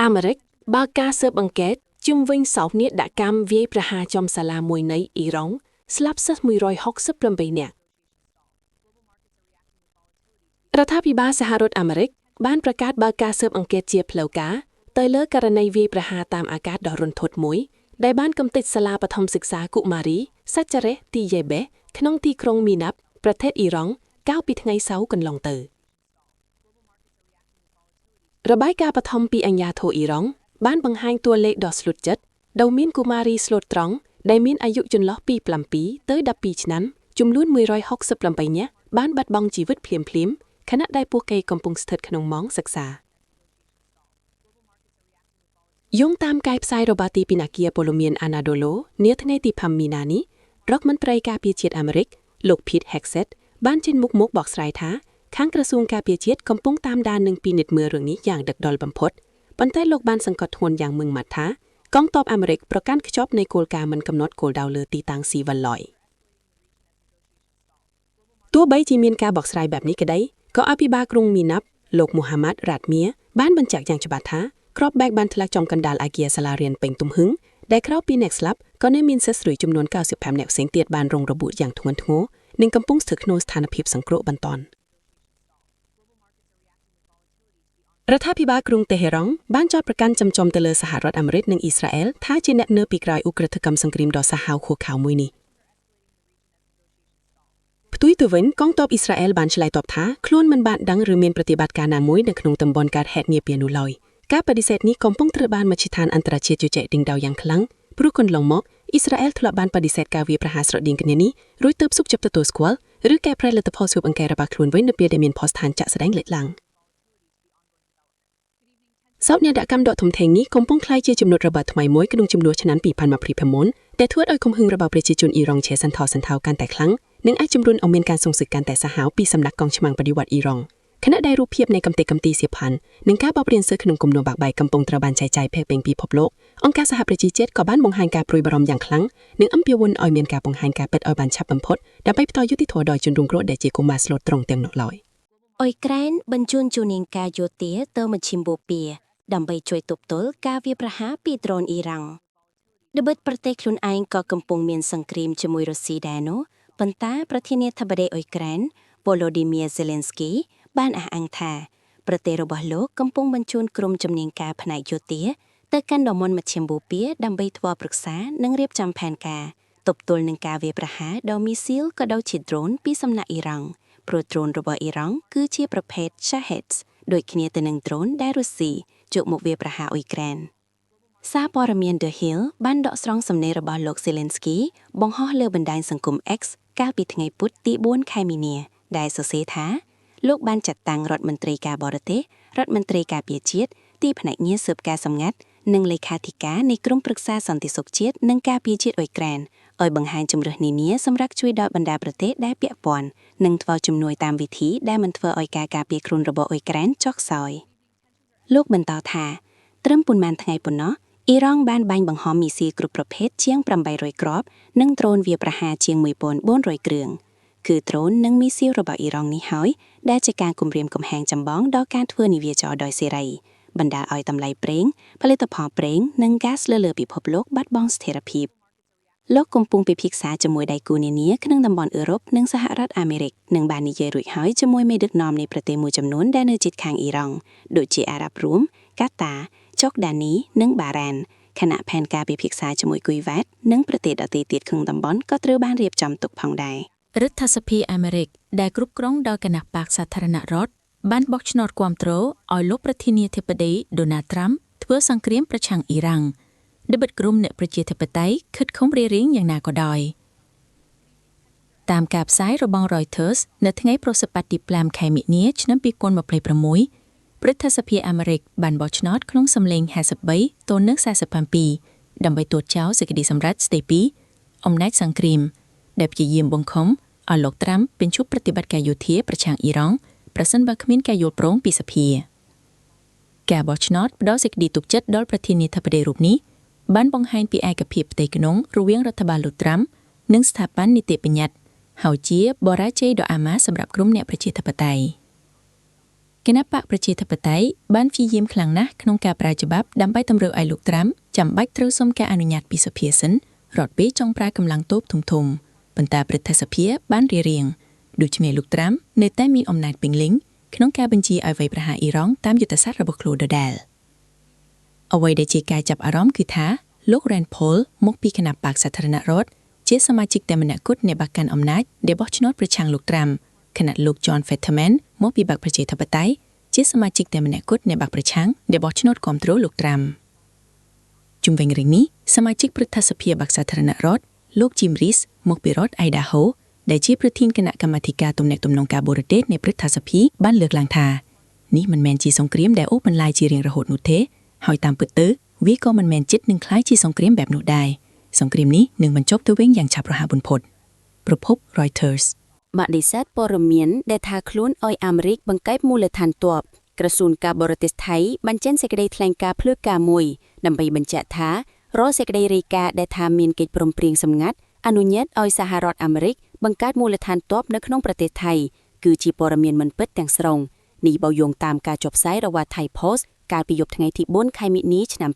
អាមេរិកបើកការស៊ើបអង្កេតជុំវិញសោកនាដកម្មវាយប្រហារចំសាលាមួយនៃអ៊ីរ៉ង់ស្លាប់សិស្ស168នាក់រដ្ឋាភិបាលសហរដ្ឋអាមេរិកបានប្រកាសបើកការស៊ើបអង្កេតជាផ្លូវការទៅលើករណីវាយប្រហារតាមអាកាសដ៏រន្ធត់មួយដែលបានកំទេចសាលាបឋមសិក្សាកុមារីសាច់ចារេះទីយេបេក្នុងទីក្រុងមីណាប់ប្រទេសអ៊ីរ៉ង់កាលពីថ្ងៃសៅរ៍កន្លងទៅរបាយការណ៍បឋមពីអាជ្ញាធរអ៊ីរ៉ង់បានបង្ហាញតួលេខដ៏ស្លុតចិត្តដោយមានកុមារីស្លូតត្រង់ដែលមានអាយុចន្លោះពី7ទៅ12ឆ្នាំចំនួន168នាក់បានបាត់បង់ជីវិតភ្លាមៗខណៈដែលពួកគេកំពុងស្ថិតក្នុងម៉ោងសិក្សាយោងតាមការផ្សាយរបស់ទីពនាគារព័ត៌មានអាណាដូឡូនាថ្ងៃទី5មីនានេះរដ្ឋមន្ត្រីការពារជាតិអាមេរិកលោក Pete Hegseth បានចេញមុខមកបកស្រាយថាខាងក្រសួងការពារជាតិកំពុងតាមដាននិងពិនិត្យមើលរឿងនេះយ៉ាងដឹកដល់បំផុតប៉ុន្តែលោកបានសង្កត់ធ្ងន់យ៉ាងម៉ឺងម៉ាត់ថាកងទ័ពអាមេរិកប្រកាន់ខ្ជាប់នៃគោលការណ៍មិនកំណត់គោលដៅលើទីតាំងស៊ីវិលឡើយទោះបីជាមានការបកស្រាយបែបនេះក្តីក៏អភិបាលក្រុងមីណាប់លោកមូហាម៉ាត់រ៉ាត់មៀបានបញ្ជាក់យ៉ាងច្បាស់ថាគ្រាប់បែកបានធ្លាក់ចំកណ្ដាលអគារសាលារៀនពេញទំហឹងដែលក្រៅពីអ្នកស្លាប់ក៏នៅមានសិស្សស្រីចំនួន95នាក់ផ្សេងទៀតបានរងរបួសយ៉ាងធ្ងន់ធ្ងរនិងកំពុងស្ថិតក្នុងស្ថានភាពសង្គ្រោះបន្ទាន់រដ្ឋាភិបាលក្រុងតេហេរ៉ង់បានចោទប្រកាន់ចំទៅលើសហរដ្ឋអាមេរិកនិងអ៊ីស្រាអែលថាជាអ្នកនៅពីក្រោយឧក្រិដ្ឋកម្មសង្គ្រាមដ៏សាហាវឃោរឃៅមួយនេះផ្ទុយទៅវិញកងទ័ពអ៊ីស្រាអែលបានឆ្លើយតបថាខ្លួនមិនបានដឹងឬមានប្រតិបត្តិការណាមួយនៅក្នុងតំបន់កើតហេតុនាពេលនោះឡើយការបដិសេធនេះកំពុងត្រូវបានមជ្ឈដ្ឋានអន្តរជាតិជជែកដេញដោលយ៉ាងខ្លាំងព្រោះកន្លងមកអ៊ីស្រាអែលធ្លាប់បានបដិសេធការវាយប្រហារស្រដៀងគ្នានេះរួចទើបសុខចិត្តទទួលស្គាល់ឬកែប្រែលទ្ធផលស៊ើបអង្កេតរបស់ខ្លួនវិញនៅពេលដែលមានភស្តុតាងចាក់ស្ដែងលេចឡើងសោកនាដកម្មដ៏ធំធេងនេះកំពុងក្លាយជាចំណុចរបបថ្មីមួយក្នុងចំនួនឆ្នាំ2020ដែលធ្វើឲ្យគំហឹងរបស់ប្រជាជនអ៊ីរ៉ង់ឆេះសន្ធោសន្ធៅកាន់តែខ្លាំងនិងអាចជំរុញឲ្យមានការសង្សឹកកាន់តែសាហាវពីសំណាក់កងឆ្មាំងបដិវត្តន៍អ៊ីរ៉ង់ខណៈដែលរូបភាពនៃកំទេចកំទីសៀវភ័ណ្ឌនិងការបបរៀនសិស្សក្នុងគំនរបាក់បែកកំពុងត្រូវបានចែកចាយពេញពិភពលោកអង្គការសហប្រជាជាតិក៏បានបង្ហាញការព្រួយបារម្ភយ៉ាងខ្លាំងនិងអំពាវនាវឲ្យមានការបង្ហាញការពិតឲ្យបានឆាប់បំផុតដើម្បីផ្ដល់យុត្តិធម៌ដល់ជនរងគ្រោះដែលជាកុមារស្លូតត្រង់ទាំងនោះឡើយអ៊ុយក្រែនបញ្ជូនជំនាញការយោធាទៅមជ្ឈិមបូព៌ាដើម្បីជួយទប់ទល់ការវាយប្រហារពីដ្រូនអ៊ីរ៉ង់ល្បិតប្រទេសខ្លួនឯងក៏កំពុងមានសង្គ្រាមជាមួយរុស្ស៊ីដែរនោះប៉ុន្តែប្រធានាធិបតីអ៊ុយក្រែន Volodymyr Zelensky បានអះអាងថាប្រទេសរបស់លោកកំពុងបញ្ជូនក្រុមជំនាញការផ្នែកយោធាទៅកាន់តំបន់មជ្ឈិមបូព៌ាដើម្បីធ្វើប្រឹក្សានិងរៀបចំផែនការទប់ទល់នឹងការវាយប្រហារដោយមីស៊ីលក៏ដូចជាដ្រូនពីសំណាក់អ៊ីរ៉ង់ព្រោះដ្រូនរបស់អ៊ីរ៉ង់គឺជាប្រភេទ Shahed ដូចគ្នាទៅនឹងដ្រូនដែលរុស្ស៊ីយកមកវាយប្រហារអ៊ុយក្រែនសារព័ត៌មាន The Hill បានដកស្រង់សំណេររបស់លោក Zelensky បង្ហោះលើបណ្ដាញសង្គម X កាលពីថ្ងៃពុធទី4ខែមីនាដែលសរសេរថាលោកបានចាត់តាំងរដ្ឋមន្ត្រីការបរទេសរដ្ឋមន្ត្រីការពារជាតិទីភ្នាក់ងារស៊ើបការសម្ងាត់និងលេខាធិការនៃក្រុមប្រឹក្សាសន្តិសុខជាតិនិងការពារជាតិអ៊ុយក្រែនឲ្យបង្ហាញជំរឿសនានាសម្រាប់ជួយដល់បណ្ដាប្រទេសដែលពាក់ព័ន្ធនិងធ្វើជំនួយតាមវិធីដែលមិនធ្វើឲ្យការការពារខ្លួនរបស់អ៊ុយក្រែនចុះខ្សោយលោកបន្តថាត្រឹមប៉ុន្មានថ្ងៃប៉ុណ្ណោះអ៊ីរ៉ង់បានបាញ់បង្ហោះមីស៊ីលគ្រប់ប្រភេទជាង800គ្រាប់និងដ្រូនវាយប្រហារជាង1400គ្រឿងគឺដ្រូននិងមីស៊ីលរបស់អ៊ីរ៉ង់នេះហើយដែលជាការគំរាមកំហែងចម្បងដល់ការធ្វើនាវាចរដោយសេរីបណ្ដាលឲ្យតម្លៃប្រេងផលិតផលប្រេងនិងហ្គាសលើពិភពលោកបាត់បង់ស្ថិរភាពលោកកំពុងពិភាក្សាជាមួយដៃគូនានាក្នុងតំបន់អឺរ៉ុបនិងសហរដ្ឋអាមេរិកនិងបាននិយាយរួចហើយជាមួយមេដឹកនាំនៃប្រទេសមួយចំនួនដែលនៅជិតខាងអ៊ីរ៉ង់ដូចជាអារ៉ាប់រួមកាតាចុកដានីនិងបារ៉ានខណៈផែនការពិភាក្សាជាមួយគុយវ៉ាតនិងប្រទេសដទៃទៀតក្នុងតំបន់ក៏ត្រូវបានរៀបចំទុកផងដែររដ្ឋសភាអាមេរិកដែលគ្រប់គ្រងដោយគណៈបកសាធារណរដ្ឋបានបោះឆ្នោតគាំទ្រឲ្យលោកប្រធានាធិបតី Donald Trump ធ្វើសង្គ្រាមប្រឆាំងអ៊ីរ៉ង់ដែលបិទក្រុមអ្នកប្រជាធិបតេយ្យខិតខំរារាំងយ៉ាងណាក៏ដោយតាមការផ្សាយរបស់ Reuters នៅថ្ងៃប្រសិទ្ធបត្តិទី5ខែមិនិនាឆ្នាំ2026រដ្ឋសភាអាមេរិកបានបោះឆ្នោតក្នុងសម្លេង53ទល់នឹង47ដើម្បីទោសចោលសេចក្តីសម្រេចស្តីពីអំណាចសង្គ្រាមដែលព្យាយាមបង្ខំឲ្យលោកត្រាំបញ្ឈប់ប្រតិបត្តិការយោធាប្រឆាំងអ៊ីរ៉ង់ប្រសិនបើគ្មានការយល់ព្រមពីសភាការបោះឆ្នោតផ្ដល់សេចក្តីទុកចិត្តដល់ប្រធានាធិបតីរូបនេះបានបង្ហាញពីឯកភាពផ្ទៃក្នុងរវាងរដ្ឋបាលលោកត្រាំនិងស្ថាប័ននីតិបញ្ញត្តិហើយជាបរាជ័យដ៏អាម៉ាស់សម្រាប់ក្រុមអ្នកប្រជាធិបតេយ្យ គណៈបកប្រជាធិបតេយ្យបានព្យាយាមខ្លាំងណាស់ក្នុងការប្រើច្បាប់ដើម្បីតម្រូវឲ្យលោកត្រាំចាំបាច់ត្រូវសុំការអនុញ្ញាតពីសភាសិនរត់ពេលចង់ប្រើកម្លាំងទ័ពធំៗប៉ុន្តែព្រឹទ្ធសភាបានរារាំងដូច្នេះលោកត្រាំនៅតែមានអំណាចពេញលេញក្នុងការបញ្ជាឲ្យវាយប្រហារអ៊ីរ៉ង់តាមយុទ្ធសាស្ត្ររបស់ខ្លួនដដែលអ្វីដែលជាការចាប់អារម្មណ៍គឺថាលោក Rand Paul មកពីគណៈបកសាធារណរដ្ឋជាសមាជិកតែម្នាក់គត់នៃបកកាន់អំណាចដែលបោះឆ្នោតប្រឆាំងលោកត្រាំខណៈលោក John Fetterman មកពីបកប្រជាធិបតេយ្យជាសមាជិកតែម្នាក់គត់នៃបកប្រឆាំងដែលបោះឆ្នោតគាំទ្រលោកត្រាំជុំវិញរឿងនេះសមាជិកព្រឹទ្ធសភាបកសាធារណរដ្ឋលោក Jim Rees មកពីរដ្ឋ Idaho ដែលជាប្រធានគណៈកម្មាធិការទំនាក់ទំនងការបរទេសនៃព្រឹទ្ធសភាបានលើកឡើងថានេះមិនមែនជាសង្គ្រាមដែលអូសបន្លាយជារៀងរហូតនោះទេហើយតាមពិតទៅវាក៏មិនមែនជិតនឹងคล้ายជាសង្គ្រាមបែបនោះដែរសង្គ្រាមនេះនឹងបញ្ចប់ទៅវិញយ៉ាងឆាប់រហ័សបំផុតប្រភព Reuters បដិសេធព័ត៌មានដែលថាខ្លួនឲ្យអាមេរិកបង្កើបមូលដ្ឋានទ័ពក្រសួងការបរទេសថៃបានចេញសេចក្តីថ្លែងការណ៍ភ្លឺការមួយដើម្បីបញ្ជាក់ថារកសេចក្តីរាយការណ៍ដែលថាមានកិច្ចព្រមព្រៀងសម្ងាត់អនុញ្ញាតឲ្យសហរដ្ឋអាមេរិកបង្កើតមូលដ្ឋានទ័ពនៅក្នុងប្រទេសថៃគឺជាព័ត៌មានមិនពិតទាំងស្រុងនេះបើយោងតាមការចុះផ្សាយរបស់ Thai Post កាលពីយប់ថ្ងៃទី4ខែមិនិនាឆ្នាំ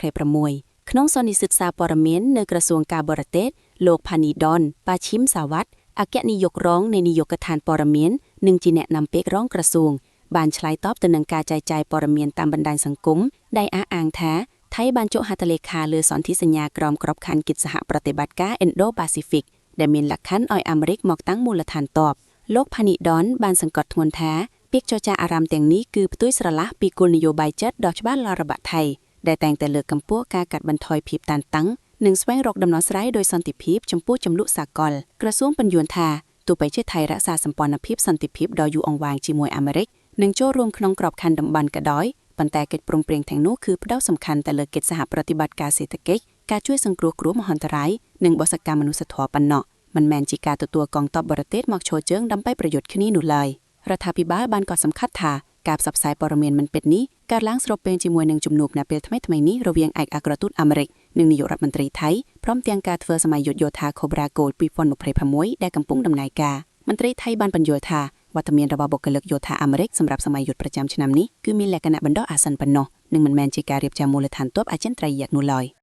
2026ក្នុងសន្និសីទសារព័ត៌មាននៅក្រសួងការបរទេសលោក Phani Don ប៉ាឈីមសាវ៉ាត់អគ្គនាយករងនៃនាយកដ្ឋានព័ត៌មាននិងជាអ្នកនាំពាក្យរងក្រសួងបានឆ្លើយតបទៅនឹងការចែកចាយព័ត៌មានតាមបណ្ដាញសង្គមដែលអះអាងថាថៃបានចុះហត្ថលេខាលើសន្ធិសញ្ញាក្រមក្របខ័ណ្ឌកិច្ចសហប្រតិបត្តិការ Indo-Pacific ដែលមានលក្ខខណ្ឌឲ្យអាមេរិកមកតាំងមូលដ្ឋានទ័ពលោក Phani Don បានសង្កត់ធ្ងន់ថាពាក្យចរចាអារ៉ាមទាំងនេះគឺផ្ទុយស្រឡះពីគោលនយោបាយចិត្តដ៏ច្បាស់លាស់របស់ថៃដែលតែងតែលើកកម្ពស់ការកាត់បន្ថយភាពតានតឹងនិងស្វែងរកដំណោះស្រាយដោយសន្តិភាពចំពោះចំនួនសាកលក្រសួងបញ្យល់ថាទោះបីជាថៃរក្សាសម្ព័ន្ធភាពសន្តិភាពដ៏យូរអង្វែងជាមួយអាមេរិកនិងចូលរួមក្នុងក្របខ័ណ្ឌតំបន់ក៏ដោយប៉ុន្តែកិច្ចព្រមព្រៀងទាំងនោះគឺផ្ដោតសំខាន់ទៅលើកិច្ចសហប្រតិបត្តិការសេដ្ឋកិច្ចការជួយសង្គ្រោះគ្រោះមហន្តរាយនិងបស្សាកម្មមនុស្សធម៌ប៉ុណ្ណោះមិនមែនជាការទទួលកងទ័ពបរទេសមកឈរជើងដើម្បីប្រយុទ្ធគ្នានោះឡើយរដ្ឋាភិបាលបានកត់សម្កាត់ថាការផ្សព្វផ្សាយព័ត៌មានមិនពិតនេះកើតឡើងស្របពេលជាមួយនឹងជំនួបនៅពេលថ្មីៗនេះរវាងឯកអគ្គរដ្ឋទូតអាមេរិកនិងនាយករដ្ឋមន្ត្រីថៃព្រមទាំងការធ្វើសម័យយុទ្ធយោធា Cobra Gold 2026ដែលកំពុងដំណើរការមន្ត្រីថៃបានបញ្យល់ថាវត្តមានរបស់បុគ្គលិកយោធាអាមេរិកសម្រាប់សម័យយុទ្ធប្រចាំឆ្នាំនេះគឺមានលក្ខណៈបណ្ដោះអាសន្នប៉ុណ្ណោះនិងមិនមែនជាការរៀបចំមូលដ្ឋានទ័ពអចិន្ត្រៃយ៍នោះឡើយ